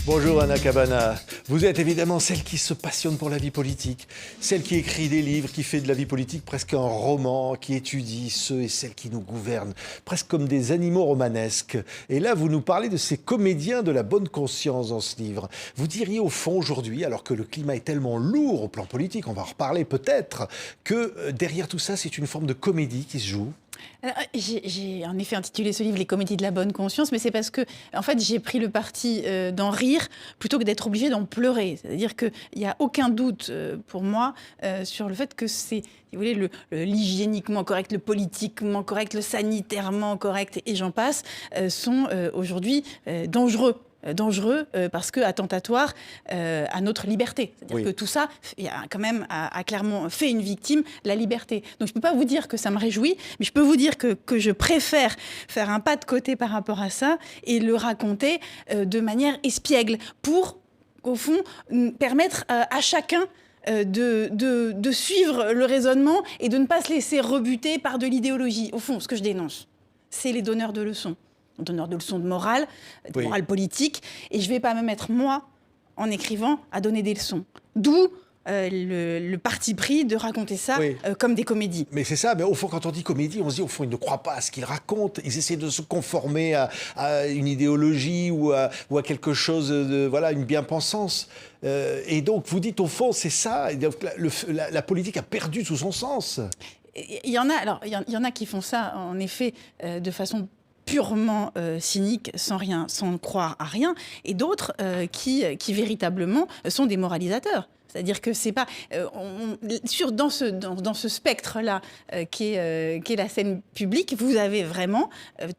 Bonjour Anna Cabana. Vous êtes évidemment celle qui se passionne pour la vie politique, celle qui écrit des livres, qui fait de la vie politique presque un roman, qui étudie ceux et celles qui nous gouvernent, presque comme des animaux romanesques. Et là, vous nous parlez de ces comédiens de la bonne conscience dans ce livre. Vous diriez au fond aujourd'hui, alors que le climat est tellement lourd au plan politique, on va en reparler peut-être, que derrière tout ça, c'est une forme de comédie qui se joue. Alors, j'ai en effet intitulé ce livre « Les comédies de la bonne conscience », mais c'est parce que, en fait, j'ai pris le parti d'en rire plutôt que d'être obligée d'en pleurer. C'est-à-dire qu'il n'y a aucun doute pour moi sur le fait que c'est, si vous voulez, l'hygiéniquement correct, le politiquement correct, le sanitairement correct, et j'en passe, sont aujourd'hui dangereux. Parce que attentatoire à notre liberté. C'est-à-dire que tout ça quand même a clairement fait une victime, la liberté. Donc je ne peux pas vous dire que ça me réjouit, mais je peux vous dire que je préfère faire un pas de côté par rapport à ça et le raconter de manière espiègle pour, au fond, permettre à chacun de suivre le raisonnement et de ne pas se laisser rebuter par de l'idéologie. Au fond, ce que je dénonce, c'est les donneurs de leçons. Donneur de leçons de morale, morale politique, et je ne vais pas me mettre, moi, en écrivant, à donner des leçons. d'où le parti pris de raconter ça comme des comédies. Mais c'est ça, mais au fond, quand on dit comédie, on se dit, au fond, ils ne croient pas à ce qu'ils racontent. Ils essaient de se conformer à une idéologie ou à quelque chose de, voilà, une bien-pensance. Et donc, vous dites, au fond, c'est ça. La politique a perdu tout son sens. Il y en a qui font ça, en effet, de façon purement cynique, sans croire à rien, et d'autres qui véritablement sont des moralisateurs. C'est-à-dire que c'est pas dans ce spectre-là qui est la scène publique, vous avez vraiment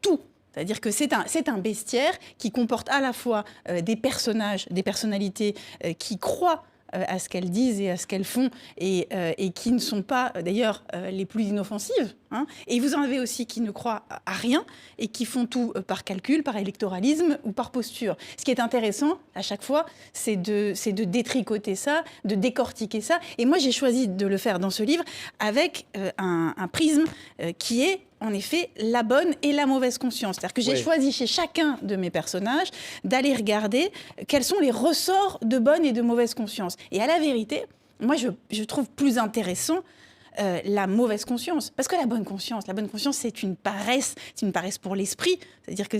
tout. C'est-à-dire que c'est un bestiaire qui comporte à la fois des personnages, des personnalités qui croient à ce qu'elles disent et à ce qu'elles font, et qui ne sont pas, d'ailleurs, les plus inoffensives. Hein. Et vous en avez aussi qui ne croient à rien et qui font tout par calcul, par électoralisme ou par posture. Ce qui est intéressant, à chaque fois, c'est de détricoter ça, de décortiquer ça. Et moi, j'ai choisi de le faire dans ce livre avec un prisme qui est, en effet, la bonne et la mauvaise conscience. C'est-à-dire que j'ai choisi chez chacun de mes personnages d'aller regarder quels sont les ressorts de bonne et de mauvaise conscience. Et à la vérité, moi, je trouve plus intéressant la mauvaise conscience. Parce que la bonne conscience, c'est une paresse pour l'esprit. C'est-à-dire que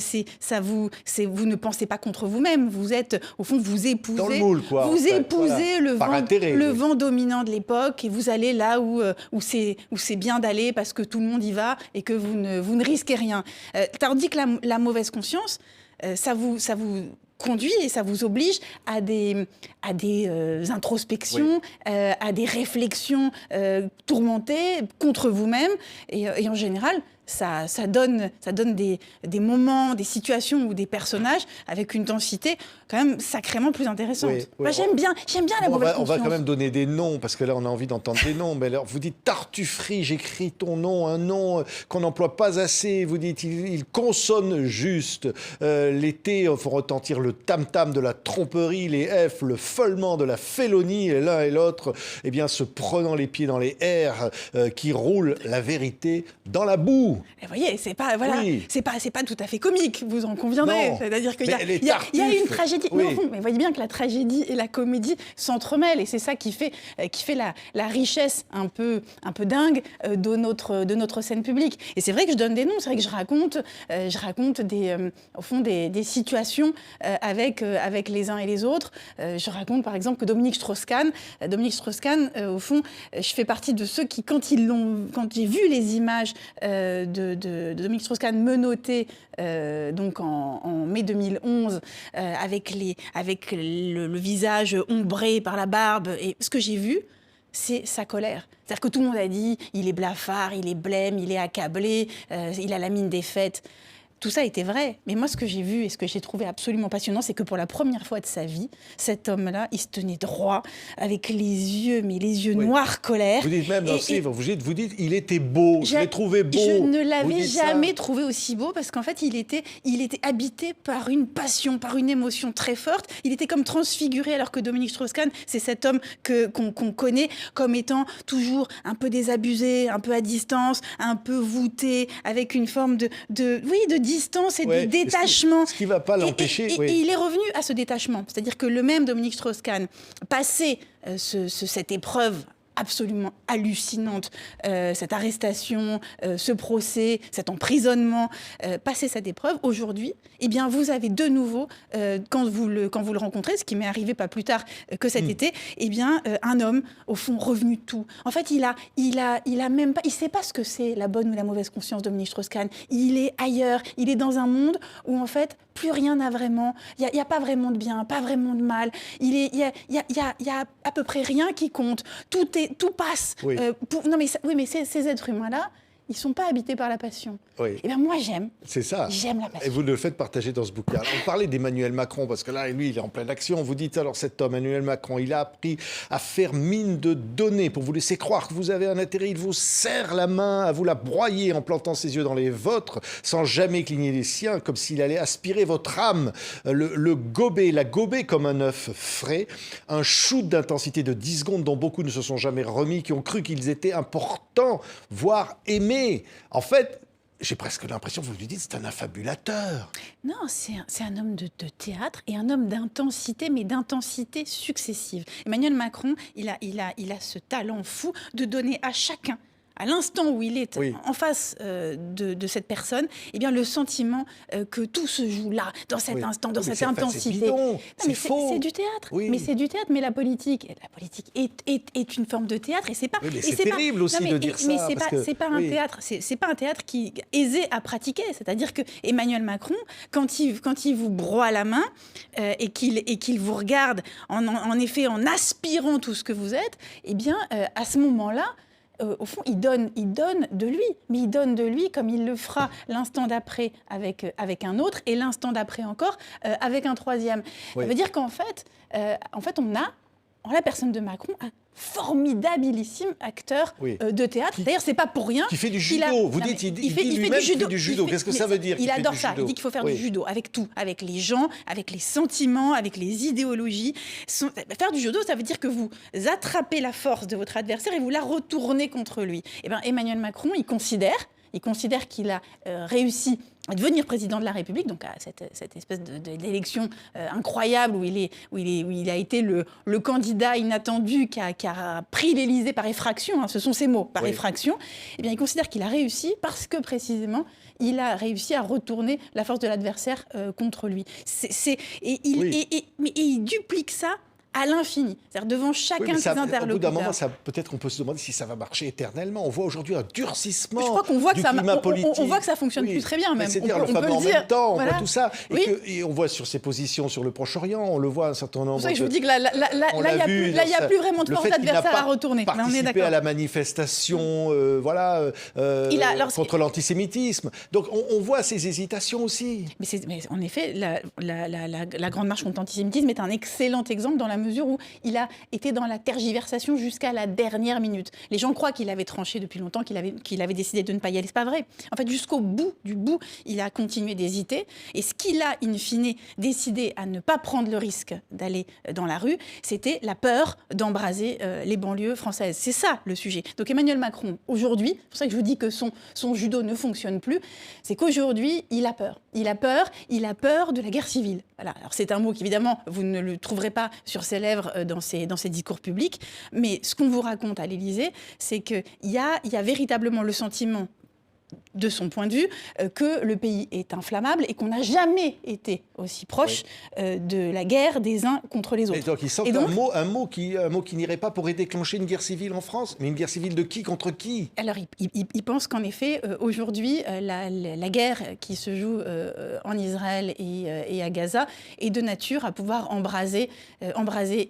vous ne pensez pas contre vous-même. Vous êtes, au fond, vous épousez, dans le moule, quoi, vous épousez voilà. le vent dominant de l'époque, et vous allez là où c'est bien d'aller parce que tout le monde y va et que vous ne risquez rien. Tandis que la mauvaise conscience, ça vous conduit et ça vous oblige à des introspections, à des réflexions tourmentées contre vous-même, et en général ça donne des moments, des situations ou des personnages avec une densité quand même sacrément plus intéressante. Moi, j'aime bien la mauvaise conscience. On va quand même donner des noms, parce que là on a envie d'entendre des noms. Mais alors, vous dites Tartuffery, j'écris ton nom, un nom qu'on n'emploie pas assez. Vous dites il consonne juste. L'été, il faut retentir le tam-tam de la tromperie, les F, le follement de la félonie, et l'un et l'autre, eh bien, se prenant les pieds dans les airs, qui roulent la vérité dans la boue. Et vous voyez, c'est pas tout à fait comique, vous en conviendrez. Non. C'est-à-dire qu'il y a une tragédie. Mais vous voyez bien que la tragédie et la comédie s'entremêlent, et c'est ça qui fait la richesse un peu dingue de notre scène publique. Et c'est vrai que je donne des noms, c'est vrai que je raconte des situations avec les uns et les autres. Je raconte par exemple que Dominique Strauss-Kahn, au fond, je fais partie de ceux qui, quand j'ai vu les images de Dominique Strauss-Kahn menotté donc en mai 2011 avec le visage ombré par la barbe, et ce que j'ai vu, c'est sa colère. C'est-à-dire que tout le monde a dit il est blafard, il est blême, il est accablé, il a la mine défaite. Tout ça était vrai, mais moi ce que j'ai vu et ce que j'ai trouvé absolument passionnant, c'est que pour la première fois de sa vie, cet homme-là, il se tenait droit, avec les yeux noirs colère. Vous dites même dans ce livre, vous dites il était beau, je l'ai trouvé beau. Je ne l'avais jamais trouvé aussi beau, parce qu'en fait il était habité par une passion, par une émotion très forte. Il était comme transfiguré, alors que Dominique Strauss-Kahn, c'est cet homme qu'on connaît comme étant toujours un peu désabusé, un peu à distance, un peu voûté, avec une forme de distance et du détachement. Ce qui ne va pas l'empêcher. Et il est revenu à ce détachement. C'est-à-dire que le même Dominique Strauss-Kahn, passé cette épreuve absolument hallucinante, cette arrestation, ce procès, cet emprisonnement, passer cette épreuve, aujourd'hui, eh bien, vous avez de nouveau, quand vous le rencontrez, ce qui m'est arrivé pas plus tard que cet été, eh bien, un homme, au fond, revenu de tout. En fait, il sait pas ce que c'est la bonne ou la mauvaise conscience, Dominique Strauss-Kahn. Il est ailleurs, il est dans un monde où, en fait, plus rien n'a vraiment, il n'y a pas vraiment de bien, pas vraiment de mal, il y a à peu près rien qui compte, tout passe. Oui. Mais ces êtres humains-là, ils ne sont pas habités par la passion. Oui. Et bien moi, j'aime. C'est ça. J'aime la passion. Et vous le faites partager dans ce bouquin. On parlait d'Emmanuel Macron, parce que là, lui, il est en pleine action. Vous dites, alors cet homme, Emmanuel Macron, il a appris à faire mine de données pour vous laisser croire que vous avez un intérêt. Il vous serre la main, à vous la broyer en plantant ses yeux dans les vôtres, sans jamais cligner les siens, comme s'il allait aspirer votre âme, la gober comme un œuf frais, un shoot d'intensité de 10 secondes dont beaucoup ne se sont jamais remis, qui ont cru qu'ils étaient importants, voire aimés. En fait, j'ai presque l'impression, vous lui dites, c'est un affabulateur. Non, c'est un homme de théâtre et un homme d'intensité, mais d'intensité successive. Emmanuel Macron, il a ce talent fou de donner à chacun, à l'instant où il est en face de cette personne, eh bien, le sentiment que tout se joue là, dans cet instant, dans cette intensité. C'est faux. C'est du théâtre. Oui. Mais c'est du théâtre. Mais la politique est une forme de théâtre. Et c'est pas. Mais c'est terrible aussi de dire ça. Mais c'est pas un théâtre. C'est pas un théâtre qui est aisé à pratiquer. C'est-à-dire que Emmanuel Macron, quand il vous broie la main et qu'il vous regarde en effet en aspirant tout ce que vous êtes, eh bien, à ce moment-là. Au fond, il donne de lui, mais il donne de lui comme il le fera l'instant d'après avec un autre et l'instant d'après encore avec un troisième. Oui. Ça veut dire qu'en fait, on a, en la personne de Macron, un formidabilissime acteur de théâtre. D'ailleurs, c'est pas pour rien. Qui fait du judo. Vous dites, il fait du judo. Qu'est-ce que ça veut dire? Il adore ça. Il dit qu'il faut faire du judo avec tout, avec les gens, avec les sentiments, avec les idéologies. Faire du judo, ça veut dire que vous attrapez la force de votre adversaire et vous la retournez contre lui. Eh bien, Emmanuel Macron, il considère qu'il a réussi à devenir président de la République, donc à cette espèce d'élection incroyable où il a été le candidat inattendu qui a pris l'Élysée par effraction, ce sont ses mots, par effraction. Eh bien, il considère qu'il a réussi parce que précisément il a réussi à retourner la force de l'adversaire contre lui. Mais il duplique ça à l'infini, c'est-à-dire devant chacun de ses interlocuteurs. Au bout d'un moment, peut-être qu'on peut se demander si ça va marcher éternellement. On voit aujourd'hui un durcissement je crois qu'on voit du que climat politique. On voit que ça fonctionne plus très bien, même. C'est-à-dire le fameux en même temps, on voit tout ça. Et on voit sur ses positions sur le Proche-Orient, on le voit un certain nombre. C'est pour ça que je vous dis que là, il n'y a plus vraiment de force d'adversaire à retourner. On est d'accord. À la manifestation, contre l'antisémitisme. Donc on voit ces hésitations aussi. Mais en effet, la Grande Marche contre l'antisémitisme est un excellent exemple dans la mesure où il a été dans la tergiversation jusqu'à la dernière minute. Les gens croient qu'il avait tranché depuis longtemps, qu'il avait décidé de ne pas y aller. C'est pas vrai. En fait, jusqu'au bout du bout, il a continué d'hésiter. Et ce qu'il a, in fine, décidé à ne pas prendre le risque d'aller dans la rue, c'était la peur d'embraser les banlieues françaises. C'est ça, le sujet. Donc Emmanuel Macron, aujourd'hui, c'est pour ça que je vous dis que son judo ne fonctionne plus, c'est qu'aujourd'hui, il a peur. Il a peur de la guerre civile. Voilà. Alors c'est un mot qu'évidemment, vous ne le trouverez pas sur ses lèvres dans ses discours publics, mais ce qu'on vous raconte à l'Élysée, c'est qu'il y a véritablement le sentiment, de son point de vue, que le pays est inflammable et qu'on n'a jamais été aussi proche de la guerre des uns contre les autres. Et donc il sent un mot qui n'irait pas pour déclencher une guerre civile en France. Mais une guerre civile de qui contre qui? Alors il pense qu'en effet, aujourd'hui, la guerre qui se joue en Israël et à Gaza est de nature à pouvoir embraser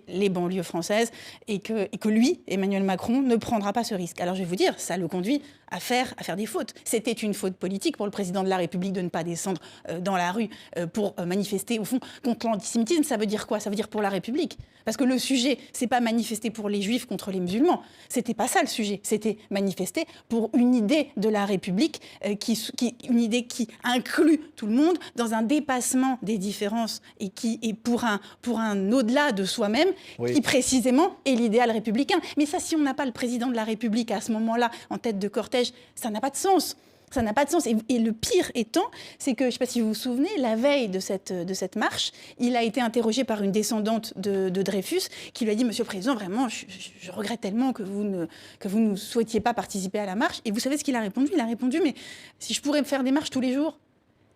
les banlieues françaises et que lui, Emmanuel Macron, ne prendra pas ce risque. Alors je vais vous dire, ça le conduit à faire des fautes. C'était une faute politique pour le président de la République de ne pas descendre dans la rue pour manifester, au fond, contre l'antisémitisme. Ça veut dire quoi? Ça veut dire pour la République. Parce que le sujet, c'est pas manifester pour les Juifs contre les musulmans. C'était pas ça le sujet. C'était manifester pour une idée de la République, une idée qui inclut tout le monde dans un dépassement des différences et qui est pour un au-delà de soi-même, qui précisément est l'idéal républicain. Mais ça, si on n'a pas le président de la République à ce moment-là en tête de cortège, ça n'a pas de sens. Ça n'a pas de sens. Et le pire étant, c'est que, je ne sais pas si vous vous souvenez, la veille de cette marche, il a été interrogé par une descendante de Dreyfus qui lui a dit « Monsieur le Président, vraiment, je regrette tellement que vous ne souhaitiez pas participer à la marche. » Et vous savez ce qu'il a répondu ? Il a répondu « Mais si je pourrais me faire des marches tous les jours,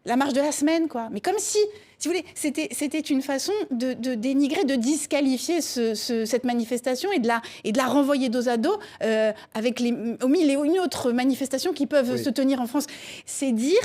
la marche de la semaine, quoi. » Mais comme si vous voulez, c'était une façon de dénigrer, de disqualifier cette manifestation et de la renvoyer dos à dos avec au mille et une autres manifestations qui peuvent se tenir en France. C'est dire,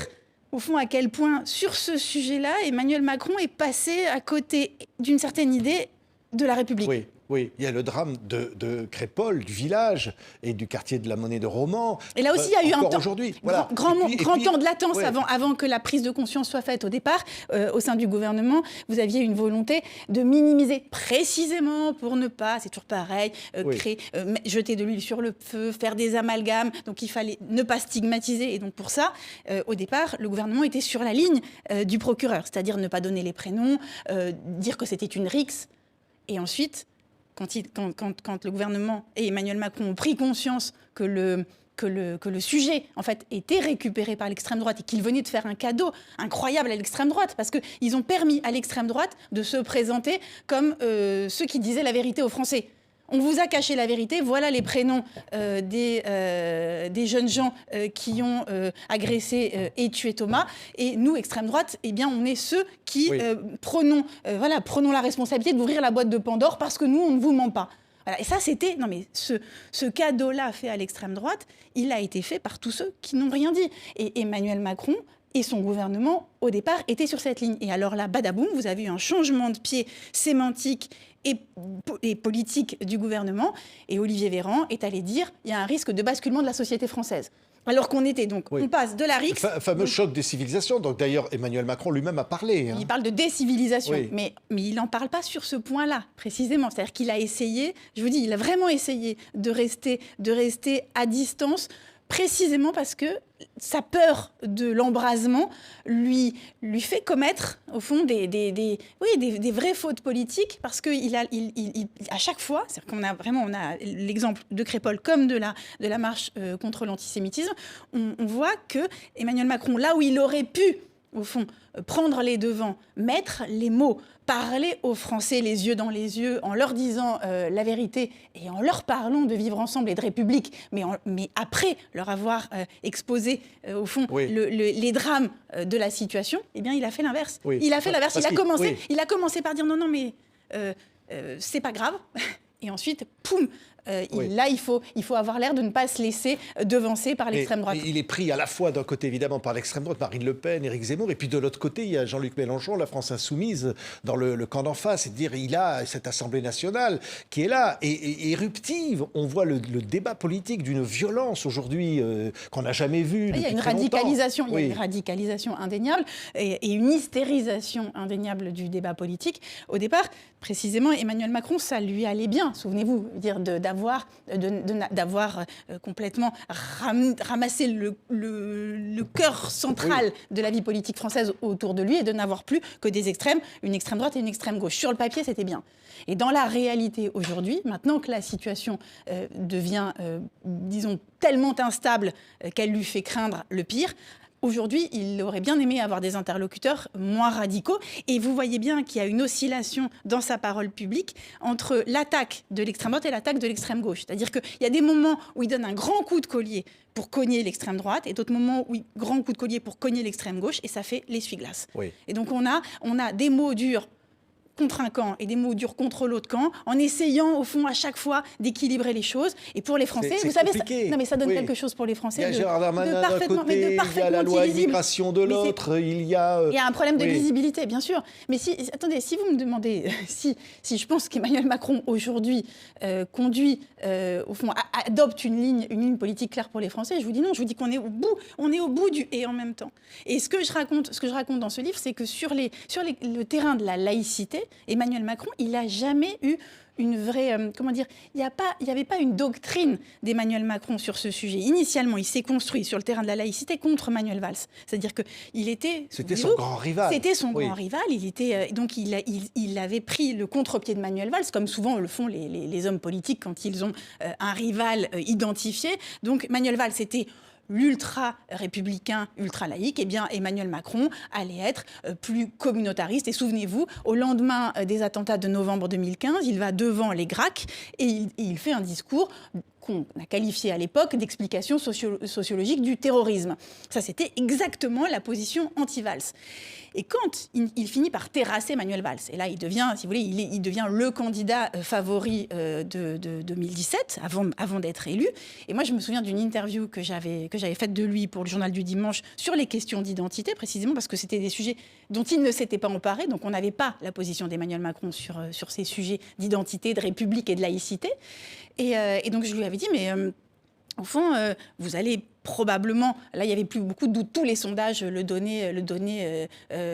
au fond, à quel point, sur ce sujet-là, Emmanuel Macron est passé à côté d'une certaine idée de la République. Oui, il y a le drame de Crépol, du village et du quartier de la Monnaie de Romans. Et là aussi, il y a eu un temps, voilà. grand temps de latence avant que la prise de conscience soit faite. Au départ, au sein du gouvernement, vous aviez une volonté de minimiser précisément pour ne pas, c'est toujours pareil, jeter de l'huile sur le feu, faire des amalgames. Donc il fallait ne pas stigmatiser. Et donc pour ça, au départ, le gouvernement était sur la ligne du procureur, c'est-à-dire ne pas donner les prénoms, dire que c'était une rixe. Et ensuite, quand le gouvernement et Emmanuel Macron ont pris conscience que le sujet, en fait, était récupéré par l'extrême droite et qu'il venait de faire un cadeau incroyable à l'extrême droite, parce qu'ils ont permis à l'extrême droite de se présenter comme ceux qui disaient la vérité aux Français. On vous a caché la vérité, voilà les prénoms des jeunes gens qui ont agressé et tué Thomas. Et nous, extrême droite, eh bien, on est ceux qui prenons la responsabilité d'ouvrir la boîte de Pandore parce que nous, on ne vous ment pas. Voilà. Et ça, c'était... Non, mais ce cadeau-là fait à l'extrême droite, il a été fait par tous ceux qui n'ont rien dit. Et Emmanuel Macron et son gouvernement, au départ, étaient sur cette ligne. Et alors là, badaboum, vous avez eu un changement de pied sémantique et politique du gouvernement. Et Olivier Véran est allé dire il y a un risque de basculement de la société française. Alors qu'on était donc, on passe de la rixe... Le fameux choc des civilisations. Donc d'ailleurs, Emmanuel Macron lui-même a parlé. Il parle de décivilisation, mais il n'en parle pas sur ce point-là, précisément. C'est-à-dire qu'il a essayé, je vous dis, il a vraiment essayé de rester à distance, précisément parce que sa peur de l'embrasement lui fait commettre, au fond, des vraies fautes politiques, parce qu'à chaque fois, c'est-à-dire on a l'exemple de Crépol comme de la marche contre l'antisémitisme, on voit que Emmanuel Macron, là où il aurait pu, au fond, prendre les devants, mettre les mots, parler aux Français les yeux dans les yeux, en leur disant la vérité et en leur parlant de vivre ensemble et de République, mais après leur avoir exposé, au fond, les drames de la situation, eh bien, il a fait l'inverse. Il a fait l'inverse. Il a commencé par dire non, mais c'est pas grave. Et ensuite, poum, là, il faut avoir l'air de ne pas se laisser devancer par l'extrême droite. Il est pris à la fois d'un côté, évidemment, par l'extrême droite, Marine Le Pen, Éric Zemmour, et puis de l'autre côté, il y a Jean-Luc Mélenchon, la France insoumise, dans le camp d'en face. C'est-à-dire, il a cette Assemblée nationale qui est là, et éruptive. On voit le débat politique d'une violence aujourd'hui qu'on n'a jamais vue depuis très longtemps. Il y a une radicalisation indéniable et une hystérisation indéniable du débat politique. Au départ, précisément, Emmanuel Macron, ça lui allait bien, souvenez-vous, d'avoir complètement ramassé le cœur central de la vie politique française autour de lui et de n'avoir plus que des extrêmes, une extrême droite et une extrême gauche. Sur le papier, c'était bien. Et dans la réalité aujourd'hui, maintenant que la situation devient, disons, tellement instable qu'elle lui fait craindre le pire, aujourd'hui, il aurait bien aimé avoir des interlocuteurs moins radicaux. Et vous voyez bien qu'il y a une oscillation dans sa parole publique entre l'attaque de l'extrême droite et l'attaque de l'extrême gauche. C'est-à-dire qu'il y a des moments où il donne un grand coup de collier pour cogner l'extrême droite et d'autres moments où il grand coup de collier pour cogner l'extrême gauche. Et ça fait l'essuie-glace. Et donc on a des mots durs contre un camp et des mots durs contre l'autre camp, en essayant, au fond, à chaque fois, d'équilibrer les choses. Et pour les Français, vous savez, ça donne quelque chose pour les Français. Il y a Gérard Darmanin d'un côté, il y a la loi immigration de l'autre, il y a un problème de lisibilité, bien sûr. Mais si vous me demandez si je pense qu'Emmanuel Macron, aujourd'hui, conduit, au fond, adopte une ligne politique claire pour les Français, je vous dis non, je vous dis qu'on est au bout du « et » en même temps. Et ce que je raconte dans ce livre, c'est que sur le terrain de la laïcité, Emmanuel Macron, il n'a jamais eu une vraie... il n'y avait pas une doctrine d'Emmanuel Macron sur ce sujet. Initialement, il s'est construit sur le terrain de la laïcité contre Manuel Valls. C'est-à-dire qu'il était... C'était son grand rival. C'était son grand rival. Donc, il avait pris le contre-pied de Manuel Valls, comme souvent le font les hommes politiques quand ils ont un rival identifié. Donc, Manuel Valls, c'était l'ultra-républicain, ultra-laïque, eh bien Emmanuel Macron allait être plus communautariste. Et souvenez-vous, au lendemain des attentats de novembre 2015, il va devant les GRAC et il fait un discours qu'on a qualifié à l'époque d'explication sociologique du terrorisme. Ça, c'était exactement la position anti-Valls. Et quand il finit par terrasser Manuel Valls, et là, il devient, si vous voulez, il devient le candidat favori de 2017, avant d'être élu. Et moi, je me souviens d'une interview que j'avais faite de lui pour le Journal du Dimanche sur les questions d'identité, précisément parce que c'était des sujets dont il ne s'était pas emparé. Donc, on n'avait pas la position d'Emmanuel Macron sur ces sujets d'identité, de république et de laïcité. Et donc, je lui avais dit, mais au fond, vous allez probablement, là il n'y avait plus beaucoup de doutes, tous les sondages le donnaient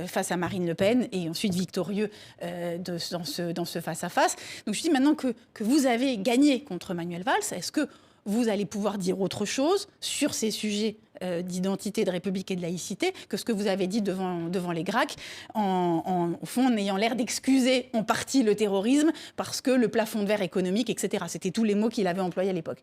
face à Marine Le Pen et ensuite victorieux dans ce face-à-face. Donc je dis maintenant que vous avez gagné contre Manuel Valls, est-ce que vous allez pouvoir dire autre chose sur ces sujets d'identité, de république et de laïcité que ce que vous avez dit devant les GRAC, au fond en ayant l'air d'excuser en partie le terrorisme parce que le plafond de verre économique, etc. C'était tous les mots qu'il avait employés à l'époque.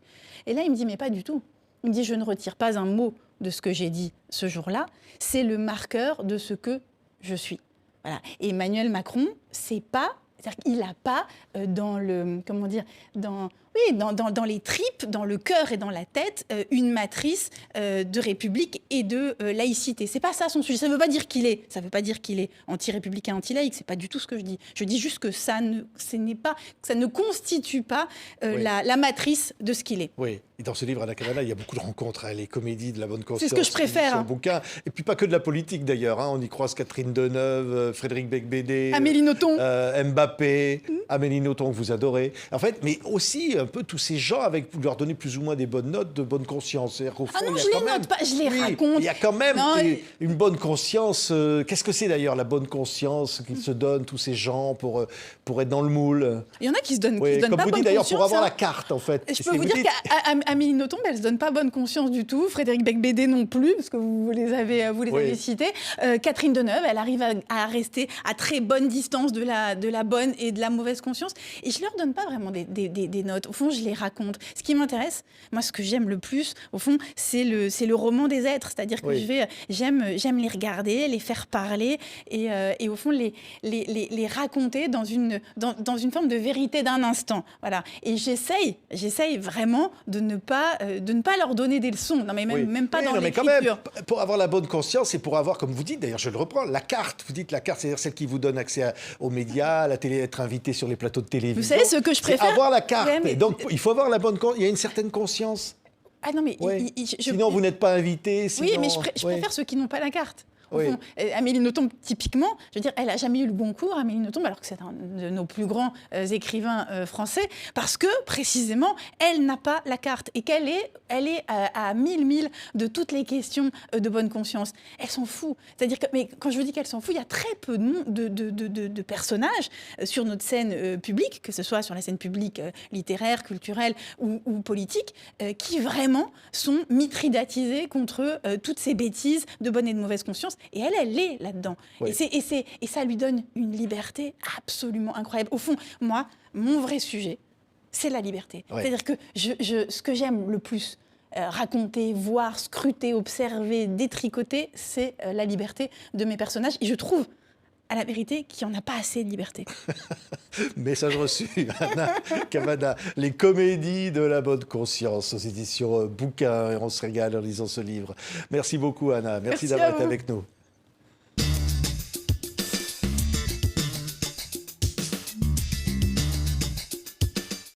Et là, il me dit, mais pas du tout. Il me dit, je ne retire pas un mot de ce que j'ai dit ce jour-là. C'est le marqueur de ce que je suis. Voilà. Et Emmanuel Macron, c'est pas... C'est-à-dire qu'il n'a pas dans le... Comment dire dans les tripes, dans le cœur et dans la tête, une matrice de république et de laïcité. C'est pas ça son sujet. Ça ne veut pas dire qu'il est anti-républicain, anti-laïque. C'est pas du tout ce que je dis. Je dis juste que ça ne constitue pas la matrice de ce qu'il est. Oui. Et dans ce livre, Anna Cavana, il y a beaucoup de rencontres, les comédies de la bonne conscience. C'est ce que je préfère. Son bouquin. Et puis pas que de la politique d'ailleurs. On y croise Catherine Deneuve, Frédéric Becbédé, Amélie Nothomb, Mbappé, Amélie Nothomb que vous adorez. En fait, mais aussi un peu tous ces gens avec vous leur donnez plus ou moins des bonnes notes de bonne conscience. C'est-à-dire qu'au fond, non, il y a je quand les même, note pas, je les raconte. Il y a quand même une bonne conscience. Qu'est-ce que c'est d'ailleurs la bonne conscience qu'ils se donnent tous ces gens pour être dans le moule? Il y en a qui se donnent pas bonne conscience. Comme vous dites d'ailleurs, pour avoir la carte en fait. Je peux vous dire qu'Amélie Nothomb, elle se donne pas bonne conscience du tout. Frédéric Becbédé non plus, parce que vous les avez cités. Catherine Deneuve, elle arrive à rester à très bonne distance de la bonne et de la mauvaise conscience. Et je leur donne pas vraiment des notes. Au fond, je les raconte. Ce qui m'intéresse, moi, ce que j'aime le plus, au fond, c'est le roman des êtres. C'est-à-dire que j'aime les regarder, les faire parler et au fond, les raconter dans une forme de vérité d'un instant. Voilà. Et j'essaye vraiment de ne pas leur donner des leçons. Non, mais même pas dans l'écriture. Mais quand même, pour avoir la bonne conscience et pour avoir, comme vous dites, d'ailleurs, je le reprends, la carte. Vous dites la carte, c'est-à-dire celle qui vous donne accès aux médias, à la télé, être invité sur les plateaux de télévision. Vous savez ce que je préfère? C'est avoir la carte. Ouais, donc, il faut avoir la bonne conscience. Il y a une certaine conscience. Ah non, mais... Sinon, vous n'êtes pas invité. Sinon... Oui, mais je préfère ceux qui n'ont pas la carte. Au fond, Amélie Nothomb, typiquement, je veux dire, elle n'a jamais eu le bon cours, Amélie Nothomb, alors que c'est un de nos plus grands écrivains français, parce que, précisément, elle n'a pas la carte et qu'elle est à mille de toutes les questions de bonne conscience. Elle s'en fout. C'est-à-dire que, mais quand je vous dis qu'elle s'en fout, il y a très peu de personnages sur notre scène publique, que ce soit sur la scène publique littéraire, culturelle ou politique, qui vraiment sont mitridatisés contre toutes ces bêtises de bonne et de mauvaise conscience. Et elle est là-dedans. Oui. Et ça lui donne une liberté absolument incroyable. Au fond, moi, mon vrai sujet, c'est la liberté. Oui. C'est-à-dire que ce que j'aime le plus, raconter, voir, scruter, observer, détricoter, c'est la liberté de mes personnages. Et je trouve, à la vérité, qu'il n'y en a pas assez de liberté. Message reçu, Anna Cavana. Les comédies de la bonne conscience aux éditions Bouquin. Et on se régale en lisant ce livre. Merci beaucoup, Anna. Merci d'avoir été avec nous.